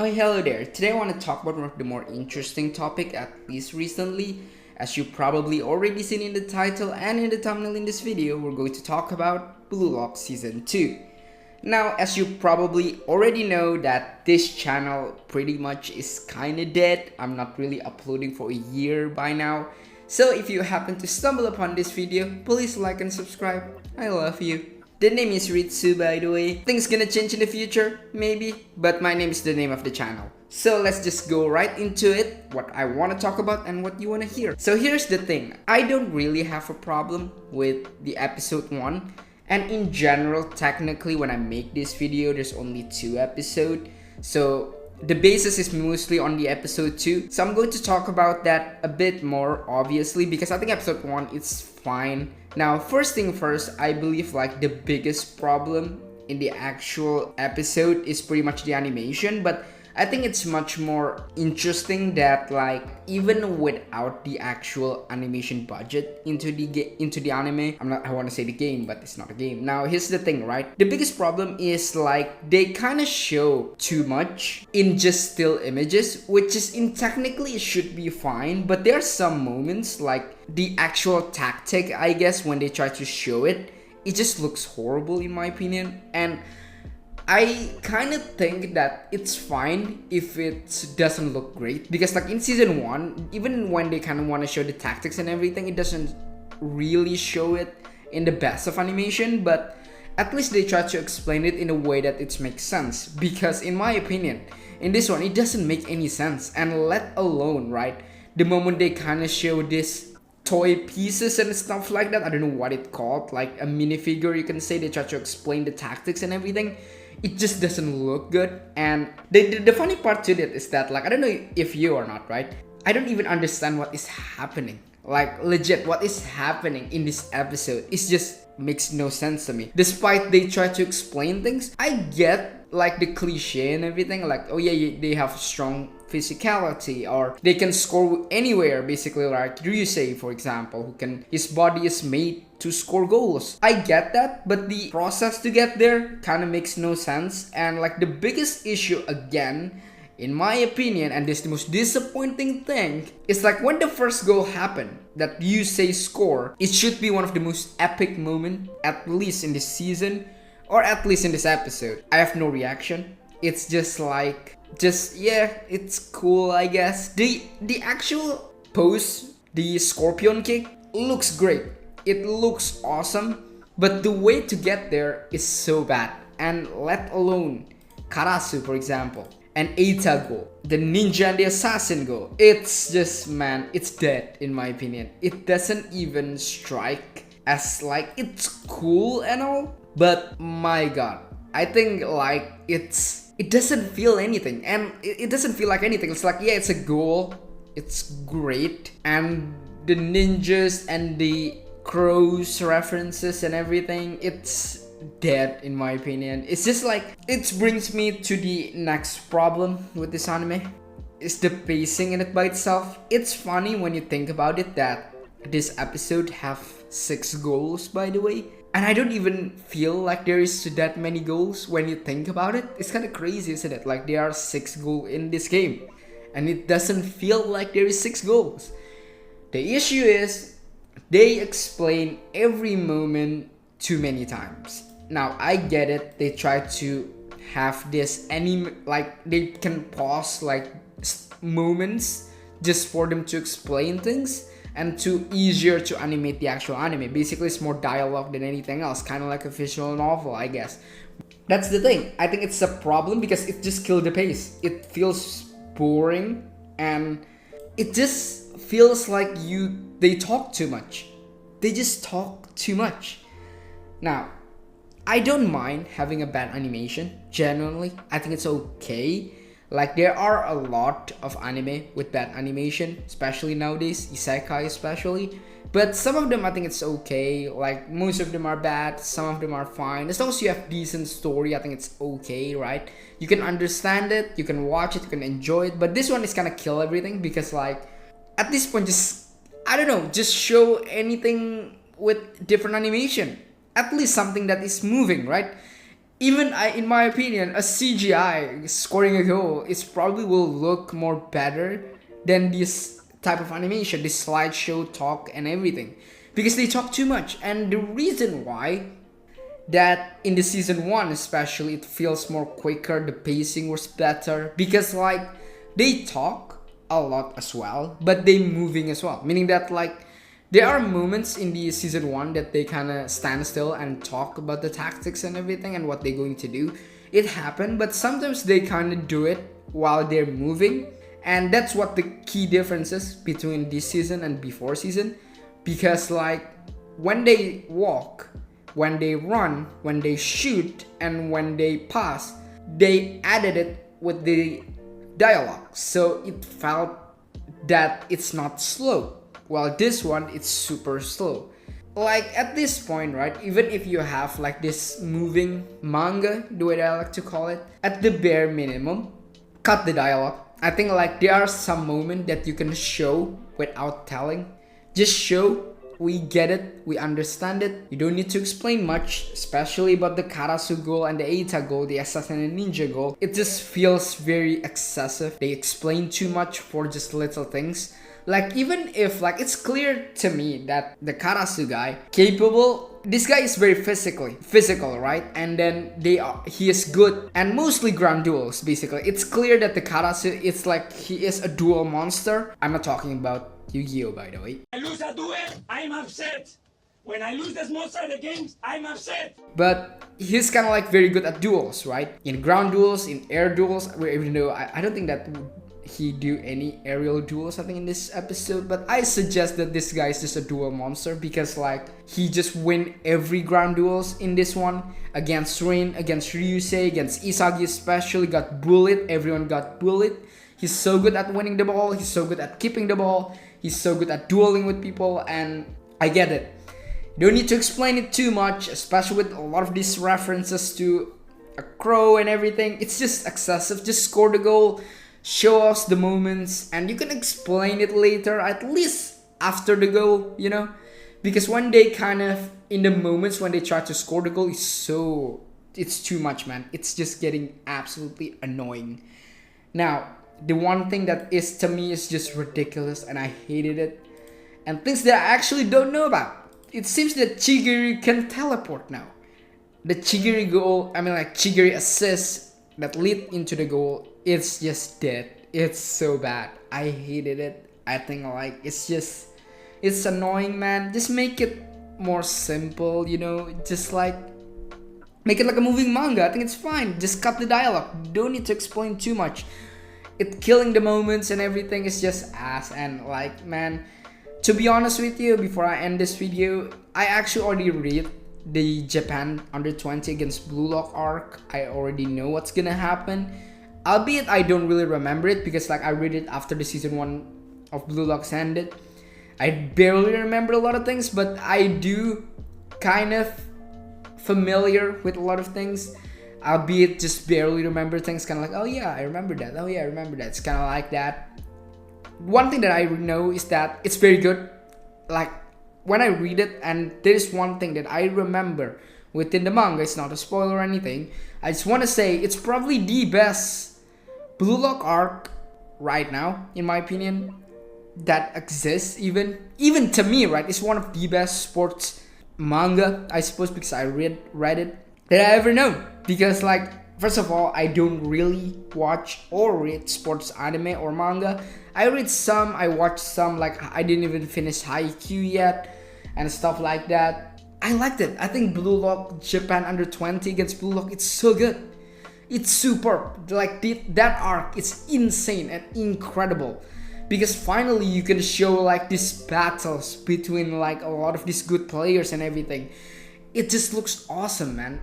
Oh, hello there. Today I want to talk about one of the more interesting topic, at least recently. As you probably already seen in the title and in the thumbnail in this video, we're going to talk about Blue Lock Season 2. Now, as you probably already know that this channel pretty much is kinda dead. I'm not really uploading for a year by now. So if you happen to stumble upon this video, please like and subscribe. I love you. The name is Ritsu, by the way. Things gonna change in the future, maybe, but my name is the name of the channel. So let's just go right into it, what I want to talk about and what you want to hear. So here's the thing, I don't really have a problem with the episode 1. And in general, technically when I make this video, there's only 2 episodes. So the basis is mostly on the episode 2. So I'm going to talk about that a bit more, obviously, because I think episode 1 is fine. Now, first thing first, I believe like the biggest problem in the actual episode is pretty much the animation, but I think it's much more interesting that like even without the actual animation budget into the anime, I want to say the game, but it's not a game. Now here's the thing, right? The biggest problem is like they kind of show too much in just still images, which is technically it should be fine, but there are some moments like the actual tactic, I guess, when they try to show it, it just looks horrible in my opinion. And I kind of think that it's fine if it doesn't look great, because like in season 1, even when they kind of want to show the tactics and everything, it doesn't really show it in the best of animation, but at least they try to explain it in a way that it makes sense, because in my opinion, in this one, it doesn't make any sense. And let alone, right, the moment they kind of show this toy pieces and stuff like that, I don't know what it called, like a minifigure, you can say, they try to explain the tactics and everything, it just doesn't look good. And the funny part to it is that, like, I don't know if you or not, right, I don't even understand what is happening. Like, legit, what is happening in this episode, it just makes no sense to me. Despite they try to explain things, I get like the cliche and everything, like, oh yeah, they have strong physicality, or they can score anywhere, basically, like Ryusei, for example, his body is made to score goals. I get that, but the process to get there kind of makes no sense. And like the biggest issue, again, in my opinion, and this is the most disappointing thing, is like when the first goal happened, that Ryusei score, it should be one of the most epic moments, at least in this season, or at least in this episode. I have no reaction. It's just like, yeah, it's cool, I guess. The actual pose, the scorpion kick, looks great. It looks awesome, but the way to get there is so bad. And let alone Karasu, for example, and Eita go, the ninja and the assassin go, it's just, man, it's dead in my opinion. It doesn't even strike as like it's cool and all, but my god, I think like it doesn't feel anything, and it doesn't feel like anything. It's like, yeah, it's a goal, it's great, and the ninjas and the crows references and everything, it's dead in my opinion. It's just like, it brings me to the next problem with this anime. It's the pacing in it by itself. It's funny when you think about it that this episode have 6 goals, by the way, and I don't even feel like there is that many goals when you think about it. It's kind of crazy, isn't it? Like there are 6 goals in this game, and it doesn't feel like there is 6 goals. The issue is they explain every moment too many times. Now I get it, they try to have this like they can pause like moments just for them to explain things and to easier to animate the actual anime. Basically it's more dialogue than anything else, kind of like a visual novel, I guess. That's the thing, I think it's a problem because it just killed the pace. It feels boring, and it just feels like they talk too much. They just talk too much. Now, I don't mind having a bad animation, genuinely. I think it's okay. Like there are a lot of anime with bad animation, especially nowadays, isekai especially. But some of them I think it's okay. Like most of them are bad, some of them are fine. As long as you have decent story, I think it's okay, right? You can understand it, you can watch it, you can enjoy it. But this one is gonna kill everything, because like at this point, just, I don't know, just show anything with different animation. At least something that is moving, right? Even in my opinion, a CGI scoring a goal is probably will look more better than this type of animation, this slideshow talk and everything, because they talk too much. And the reason why that in the season 1 especially it feels more quicker, the pacing was better, because like they talk a lot as well, but they moving as well, meaning that like there are moments in the season 1 that they kind of stand still and talk about the tactics and everything and what they're going to do. It happened, but sometimes they kind of do it while they're moving, and that's what the key difference is between this season and before season. Because like when they walk, when they run, when they shoot, and when they pass, they added it with the dialogue, so it felt that it's not slow. While this one, it's super slow. Like at this point, right, even if you have like this moving manga, the way that I like to call it, at the bare minimum, cut the dialogue. I think like there are some moments that you can show without telling. Just show, we get it, we understand it. You don't need to explain much, especially about the Karasu goal and the Eita goal, the Assassin and Ninja goal. It just feels very excessive. They explain too much for just little things. Like even if like it's clear to me that the Karasu guy capable, this guy is very physical, right? And then he is good and mostly ground duels basically. It's clear that the Karasu, it's like he is a dual monster. I'm not talking about Yu-Gi-Oh, by the way. I lose a duel, I'm upset. When I lose the small side of games, I'm upset. But he's kind of like very good at duels, right? In ground duels, in air duels, even though I don't think that he do any aerial duels I think in this episode, but I suggest that this guy is just a duel monster, because like he just win every ground duels in this one, against Rin, against Ryusei, against Isagi especially, got bullied, everyone got bullied. He's so good at winning the ball, he's so good at keeping the ball, he's so good at dueling with people, and I get it. You don't need to explain it too much, especially with a lot of these references to a crow and everything. It's just excessive. Just score the goal, show us the moments, and you can explain it later, at least after the goal, you know? Because when they kind of, in the moments when they try to score the goal, it's too much, man. It's just getting absolutely annoying. Now, the one thing that is to me is just ridiculous and I hated it, and things that I actually don't know about. It seems that Chigiri can teleport now. The Chigiri goal, I mean like Chigiri assist that lead into the goal, it's just dead. It's so bad. I hated it. I think like it's annoying, man. Just make it more simple, you know, just like make it like a moving manga. I think it's fine. Just cut the dialogue. Don't need to explain too much. It killing the moments and everything is just ass. And like, man, to be honest with you, before I end this video, I actually already read the Japan under 20 against Blue Lock arc. I already know what's gonna happen, albeit I don't really remember it, because like I read it after the season 1 of Blue Locks ended. I barely remember a lot of things, but I do kind of familiar with a lot of things, albeit just barely remember things, kind of like, oh yeah, I remember that, oh yeah, I remember that. It's kind of like that. One thing that I know is that it's very good. Like when I read it, and there's one thing that I remember within the manga, it's not a spoiler or anything, I just want to say it's probably the best Blue Lock arc right now, in my opinion, that exists. Even to me, right, it's one of the best sports manga, I suppose, because I read it that I ever known. Because like, first of all, I don't really watch or read sports anime or manga. I read some, I watched some, like I didn't even finish Haikyuu yet and stuff like that. I liked it. I think Blue Lock Japan under 20 against Blue Lock, it's so good. It's superb. Like that arc, it's insane and incredible. Because finally you can show like these battles between like a lot of these good players and everything. It just looks awesome, man.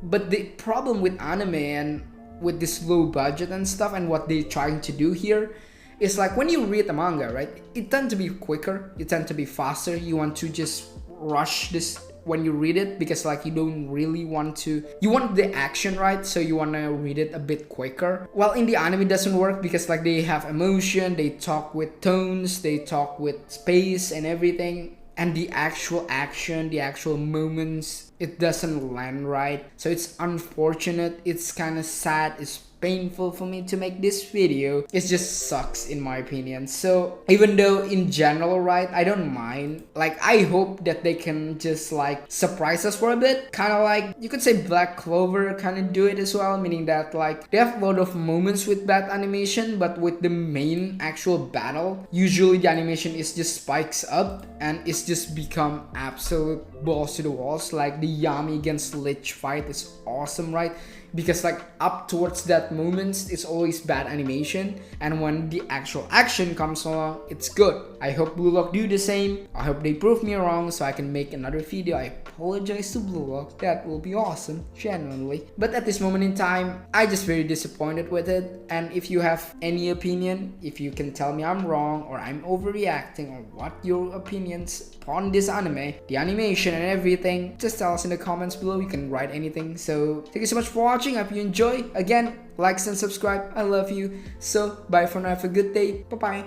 But the problem with anime and with this low budget and stuff and what they're trying to do here is like when you read the manga, right, it tends to be quicker, you tend to be faster, you want to just rush this when you read it, because like you don't really want to, you want the action, right, so you want to read it a bit quicker. Well, in the anime it doesn't work, because like they have emotion, they talk with tones, they talk with space and everything, and the actual action, the actual moments, it doesn't land right. So it's unfortunate, it's kind of sad, it's painful for me to make this video. It just sucks in my opinion. So even though in general, right, I don't mind, like I hope that they can just like surprise us for a bit, kind of like you could say Black Clover kind of do it as well, meaning that like they have a lot of moments with bad animation, but with the main actual battle, usually the animation is just spikes up and it's just become absolute balls to the walls. Like the Yami against Lich fight is awesome, right? Because like up towards that moment it's always bad animation, and when the actual action comes along, it's good. I hope Blue Lock do the same. I hope they prove me wrong so I can make another video. I apologize to Blue Lock, that will be awesome, genuinely. But at this moment in time, I just very disappointed with it. And if you have any opinion, if you can tell me I'm wrong or I'm overreacting, or what your opinions on this anime, the animation and everything, just tell us in the comments below. You can write anything. So thank you so much for watching. I hope you enjoy. Again, likes and subscribe. I love you. So bye for now. Have a good day. Bye bye.